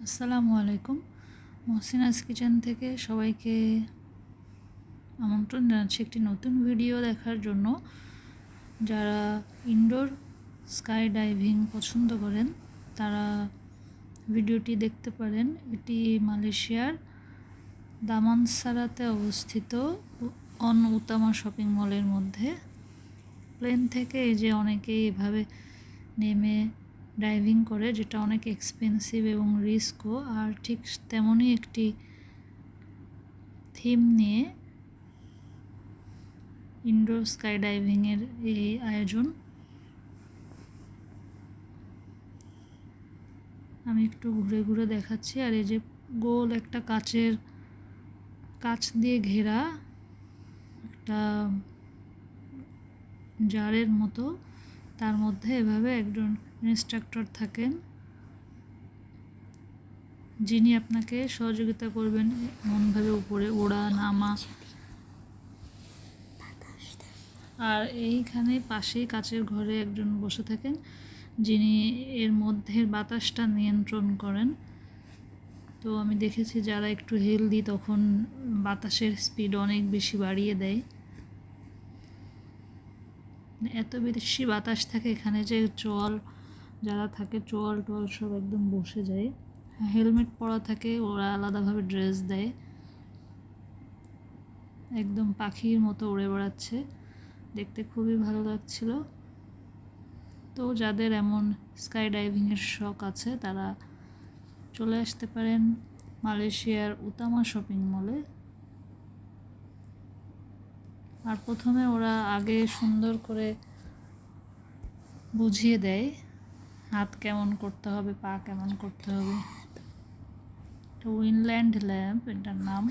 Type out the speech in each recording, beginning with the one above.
আসসালামু আলাইকুম। মহসিনাস কিচেন থেকে সবাইকে আমন্ত্রণ জানাচ্ছি একটি নতুন ভিডিও দেখার জন্য। যারা ইনডোর স্কাই ডাইভিং পছন্দ করেন তারা ভিডিওটি দেখতে পারেন। এটি মালয়েশিয়ার দামানসারাতে অবস্থিত অন উতামা শপিং মলের মধ্যে। প্লেন থেকে এই যে অনেকেই এভাবে নেমে ডাইভিং করে, যেটা অনেক এক্সপেন্সিভ এবং রিস্কও। আর ঠিক তেমনই একটি থিম নিয়ে ইনডোর স্কাই ডাইভিংয়ের এই আয়োজন। আমি একটু ঘুরে ঘুরে দেখাচ্ছি। আর এই যে গোল একটা কাচ দিয়ে ঘেরা একটা জারের মতো, তার মধ্যে এভাবে একজন ইনস্ট্রাক্টর থাকেন যিনি আপনাকে সহযোগিতা করবেন এমনভাবে উপরে ওড়া নামা। আর এইখানে পাশেই কাচের ঘরে একজন বসে থাকেন যিনি এর মধ্যে বাতাসটা নিয়ন্ত্রণ করেন। তো আমি দেখেছি যারা একটু হেলদি তখন বাতাসের স্পিড অনেক বেশি বাড়িয়ে দেয়। এত বেশি বাতাস থাকে এখানে যে যারা থাকে চোয়াল সব একদম বসে যায়। হেলমেট পরা থাকে, ওরা আলাদাভাবে ড্রেস দেয়, একদম পাখির মতো উড়ে বেড়াচ্ছে, দেখতে খুবই ভালো লাগছিল। তো যাদের এমন স্কাই ডাইভিংয়ের শখ আছে তারা চলে আসতে পারেন মালয়েশিয়ার উতামা শপিং মলে। আর প্রথমে ওরা আগে সুন্দর করে বুঝিয়ে দেয় হাত কেমন করতে হবে, পা কেমন করতে হবে। তো উইনল্যান্ড ল্যাম্প এটার নাম।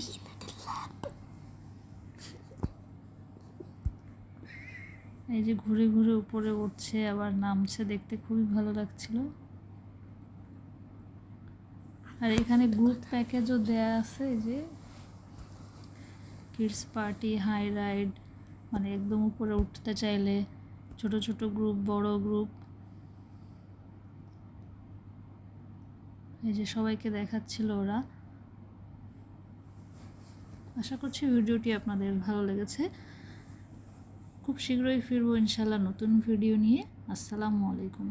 এই যে ঘুরে ঘুরে উপরে উঠছে আবার নামছে, দেখতে খুবই ভালো লাগছিল। আর এখানে গ্রুপ প্যাকেজও দেয়া আছে, এই যে কিডস পার্টি, হাই রাইড, মানে একদম উপরে উঠতে চাইলে ছোট ছোট গ্রুপ, বড় গ্রুপ। এই যে সবাইকে দেখাচ্ছিল ওরা। আশা করছি ভিডিওটি আপনাদের ভালো লেগেছে। খুব শীঘ্রই ফিরবো ইনশাল্লাহ নতুন ভিডিও নিয়ে। আসসালামু আলাইকুম।